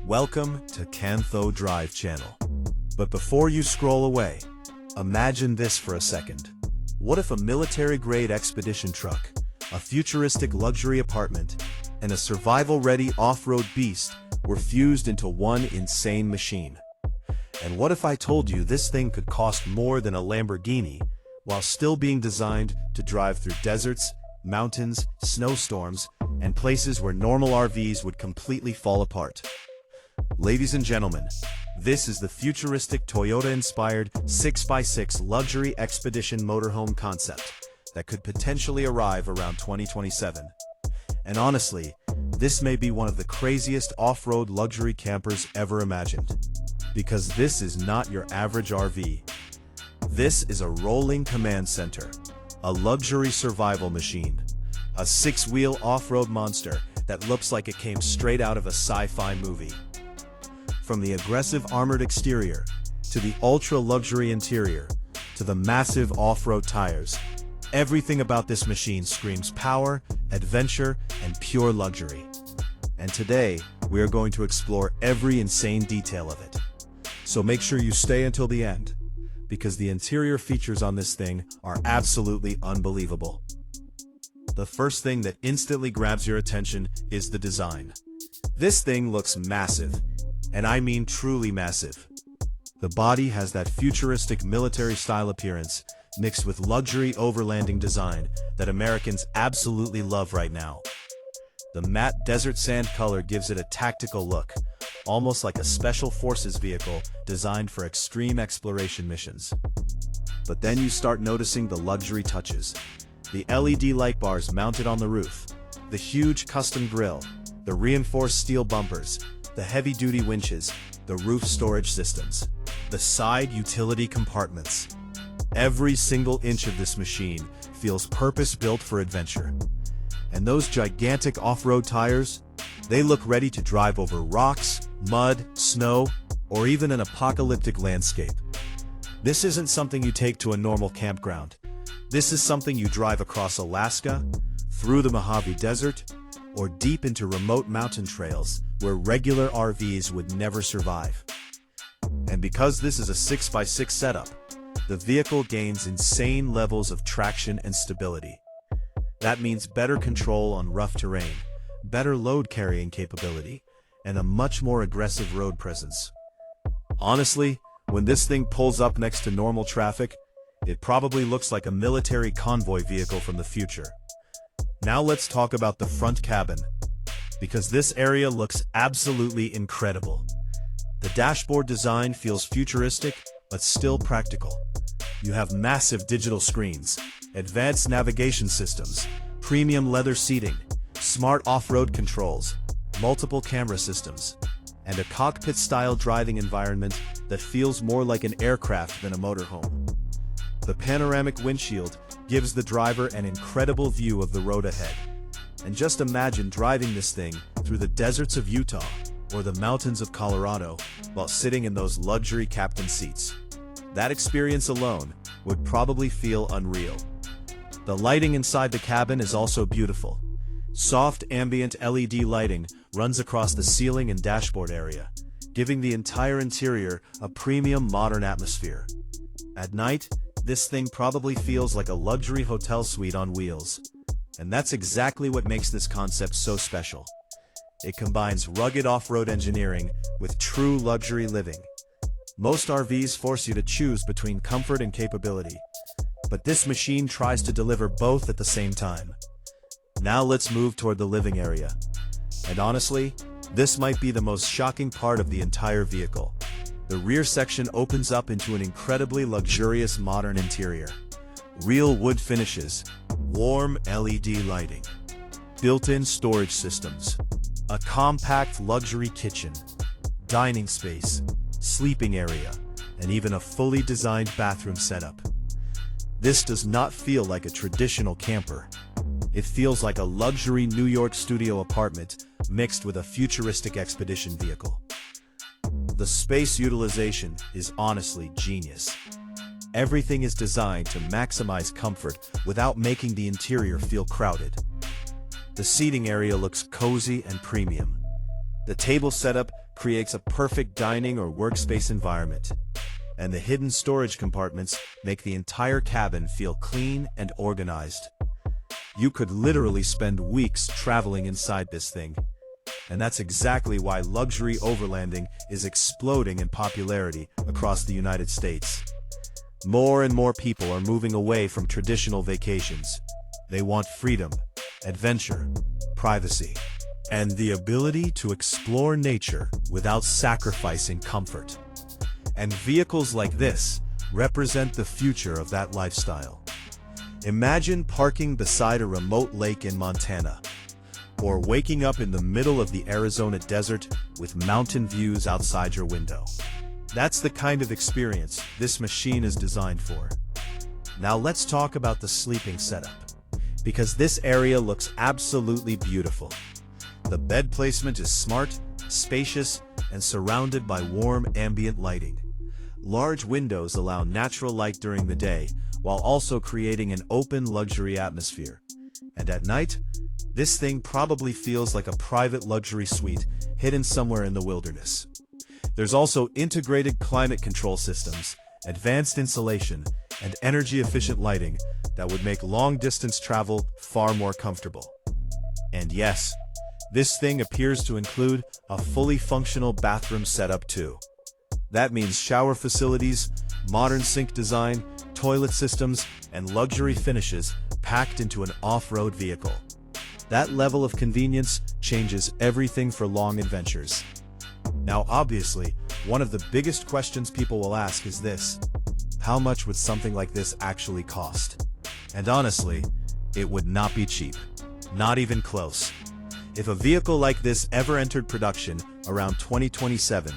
Welcome to Cantho Drive channel. But before you scroll away, imagine this for a second. What if a military-grade expedition truck, a futuristic luxury apartment, and a survival-ready off-road beast were fused into one insane machine? And what if I told you this thing could cost more than a Lamborghini, while still being designed to drive through deserts, mountains, snowstorms, and places where normal RVs would completely fall apart? Ladies and gentlemen, this is the futuristic Toyota-inspired 6x6 luxury expedition motorhome concept that could potentially arrive around 2027. And honestly, this may be one of the craziest off-road luxury campers ever imagined. Because this is not your average RV. This is a rolling command center, a luxury survival machine, a six-wheel off-road monster that looks like it came straight out of a sci-fi movie. From the aggressive armored exterior, to the ultra-luxury interior, to the massive off-road tires, everything about this machine screams power, adventure, and pure luxury. And today, we are going to explore every insane detail of it. So make sure you stay until the end, because the interior features on this thing are absolutely unbelievable. The first thing that instantly grabs your attention is the design. This thing looks massive, and I mean truly massive. The body has that futuristic military-style appearance, mixed with luxury overlanding design that Americans absolutely love right now. The matte desert sand color gives it a tactical look, almost like a special forces vehicle designed for extreme exploration missions. But then you start noticing the luxury touches. The LED light bars mounted on the roof, the huge custom grille, the reinforced steel bumpers, the heavy-duty winches, the roof storage systems, the side utility compartments. Every single inch of this machine feels purpose-built for adventure. And those gigantic off-road tires, they look ready to drive over rocks, mud, snow, or even an apocalyptic landscape. This isn't something you take to a normal campground. This is something you drive across Alaska, through the Mojave Desert, or deep into remote mountain trails where regular RVs would never survive. And because this is a 6x6 setup, the vehicle gains insane levels of traction and stability. That means better control on rough terrain, better load carrying capability, and a much more aggressive road presence. Honestly, when this thing pulls up next to normal traffic, it probably looks like a military convoy vehicle from the future. Now let's talk about the front cabin, because this area looks absolutely incredible. The dashboard design feels futuristic, but still practical. You have massive digital screens, advanced navigation systems, premium leather seating, smart off-road controls, multiple camera systems, and a cockpit-style driving environment that feels more like an aircraft than a motorhome. The panoramic windshield gives the driver an incredible view of the road ahead. And just imagine driving this thing through the deserts of Utah or the mountains of Colorado while sitting in those luxury captain seats. That experience alone would probably feel unreal. The lighting inside the cabin is also beautiful. Soft ambient LED lighting runs across the ceiling and dashboard area, giving the entire interior a premium modern atmosphere. At night, this thing probably feels like a luxury hotel suite on wheels. And that's exactly what makes this concept so special. It combines rugged off-road engineering with true luxury living. Most RVs force you to choose between comfort and capability, but this machine tries to deliver both at the same time. Now let's move toward the living area. And honestly, this might be the most shocking part of the entire vehicle. The rear section opens up into an incredibly luxurious modern interior. Real wood finishes, warm LED lighting, built-in storage systems, a compact luxury kitchen, dining space, sleeping area, and even a fully designed bathroom setup. This does not feel like a traditional camper. It feels like a luxury New York studio apartment mixed with a futuristic expedition vehicle. The space utilization is honestly genius. Everything is designed to maximize comfort without making the interior feel crowded. The seating area looks cozy and premium. The table setup creates a perfect dining or workspace environment. And the hidden storage compartments make the entire cabin feel clean and organized. You could literally spend weeks traveling inside this thing. And that's exactly why luxury overlanding is exploding in popularity across the United States. More and more people are moving away from traditional vacations. They want freedom, adventure, privacy, and the ability to explore nature without sacrificing comfort. And vehicles like this represent the future of that lifestyle. Imagine parking beside a remote lake in Montana, or waking up in the middle of the Arizona desert with mountain views outside your window. That's the kind of experience this machine is designed for. Now let's talk about the sleeping setup, because this area looks absolutely beautiful. The bed placement is smart, spacious, and surrounded by warm ambient lighting. Large windows allow natural light during the day, while also creating an open luxury atmosphere. And at night, this thing probably feels like a private luxury suite hidden somewhere in the wilderness. There's also integrated climate control systems, advanced insulation, and energy-efficient lighting that would make long-distance travel far more comfortable. And yes, this thing appears to include a fully functional bathroom setup too. That means shower facilities, modern sink design, toilet systems, and luxury finishes packed into an off-road vehicle. That level of convenience changes everything for long adventures. Now obviously, one of the biggest questions people will ask is this: how much would something like this actually cost? And honestly, it would not be cheap. Not even close. If a vehicle like this ever entered production around 2027,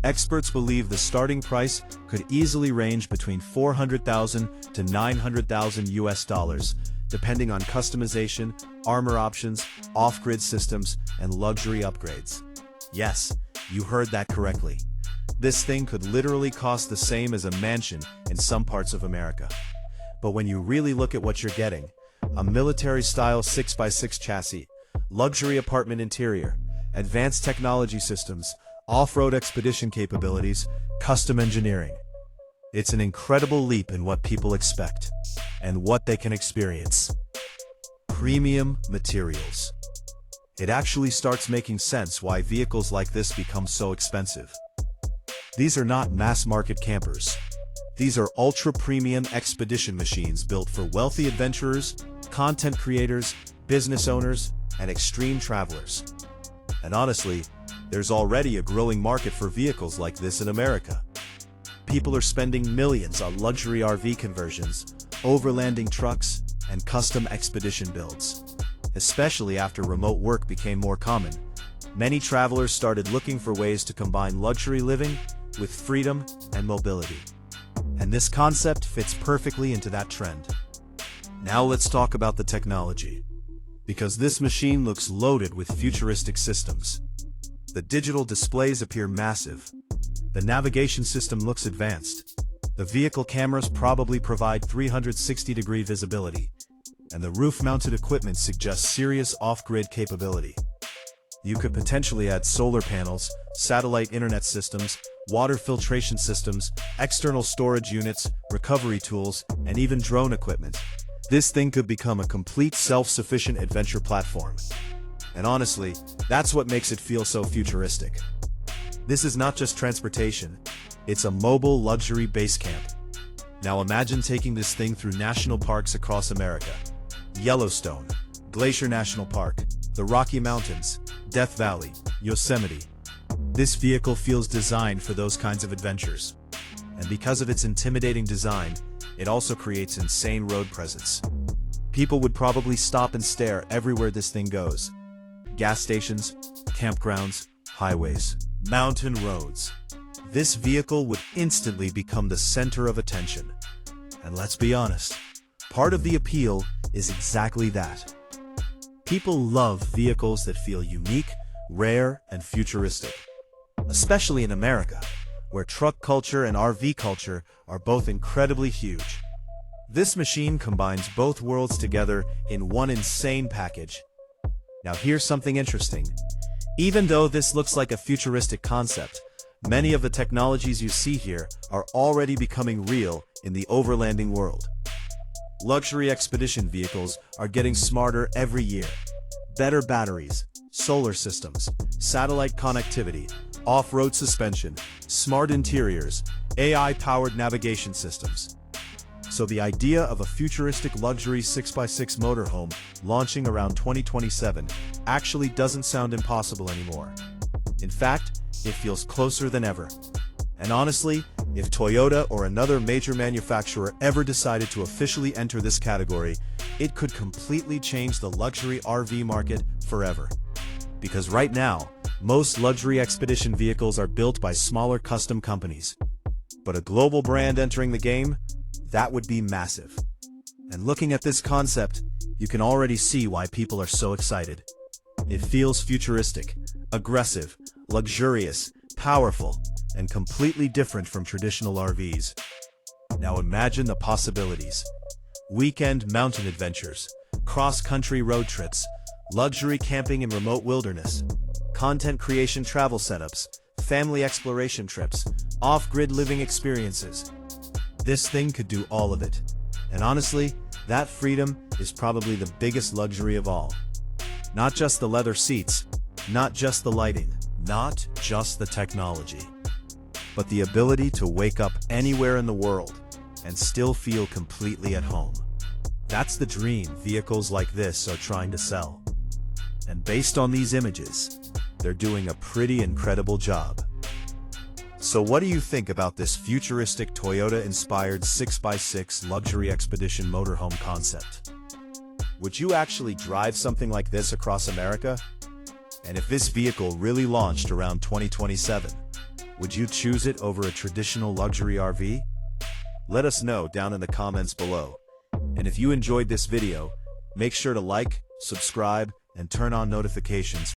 experts believe the starting price could easily range between $400,000 to $900,000 US, depending on customization, armor options, off-grid systems, and luxury upgrades. Yes, you heard that correctly. This thing could literally cost the same as a mansion in some parts of America. But when you really look at what you're getting, a military-style 6x6 chassis, luxury apartment interior, advanced technology systems, off-road expedition capabilities, custom engineering. It's an incredible leap in what people expect and what they can experience. Premium materials. It actually starts making sense why vehicles like this become so expensive. These are not mass-market campers. These are ultra-premium expedition machines built for wealthy adventurers, content creators, business owners, and extreme travelers. And honestly, there's already a growing market for vehicles like this in America. People are spending millions on luxury RV conversions, overlanding trucks, and custom expedition builds. Especially after remote work became more common, many travelers started looking for ways to combine luxury living with freedom and mobility. And this concept fits perfectly into that trend. Now let's talk about the technology, because this machine looks loaded with futuristic systems. The digital displays appear massive. The navigation system looks advanced. The vehicle cameras probably provide 360-degree visibility, and the roof-mounted equipment suggests serious off-grid capability. You could potentially add solar panels, satellite internet systems, water filtration systems, external storage units, recovery tools, and even drone equipment. This thing could become a complete self-sufficient adventure platform. And honestly, that's what makes it feel so futuristic. This is not just transportation, it's a mobile luxury base camp. Now imagine taking this thing through national parks across America. Yellowstone, Glacier National Park, the Rocky Mountains, Death Valley, Yosemite. This vehicle feels designed for those kinds of adventures. And because of its intimidating design, it also creates insane road presence. People would probably stop and stare everywhere this thing goes. Gas stations, campgrounds, highways, mountain roads. This vehicle would instantly become the center of attention. And let's be honest, part of the appeal is exactly that. People love vehicles that feel unique, rare, and futuristic. Especially in America, where truck culture and RV culture are both incredibly huge. This machine combines both worlds together in one insane package. Now here's something interesting. Even though this looks like a futuristic concept, many of the technologies you see here are already becoming real in the overlanding world. Luxury expedition vehicles are getting smarter every year. Better batteries, solar systems, satellite connectivity, off-road suspension, smart interiors, AI-powered navigation systems. So the idea of a futuristic luxury 6x6 motorhome launching around 2027 actually doesn't sound impossible anymore. In fact, it feels closer than ever. And honestly, if Toyota or another major manufacturer ever decided to officially enter this category, it could completely change the luxury RV market forever. Because right now, most luxury expedition vehicles are built by smaller custom companies. But a global brand entering the game? That would be massive. And looking at this concept, you can already see why people are so excited. It feels futuristic, aggressive, luxurious, powerful, and completely different from traditional RVs. Now imagine the possibilities. Weekend mountain adventures, cross-country road trips, luxury camping in remote wilderness, content creation travel setups, family exploration trips, off-grid living experiences. This thing could do all of it. And honestly, that freedom is probably the biggest luxury of all. Not just the leather seats, not just the lighting, not just the technology, but the ability to wake up anywhere in the world and still feel completely at home. That's the dream vehicles like this are trying to sell. And based on these images, they're doing a pretty incredible job. So what do you think about this futuristic Toyota-inspired 6x6 luxury expedition motorhome concept? Would you actually drive something like this across America? And if this vehicle really launched around 2027, would you choose it over a traditional luxury RV? Let us know down in the comments below. And if you enjoyed this video, make sure to like, subscribe, and turn on notifications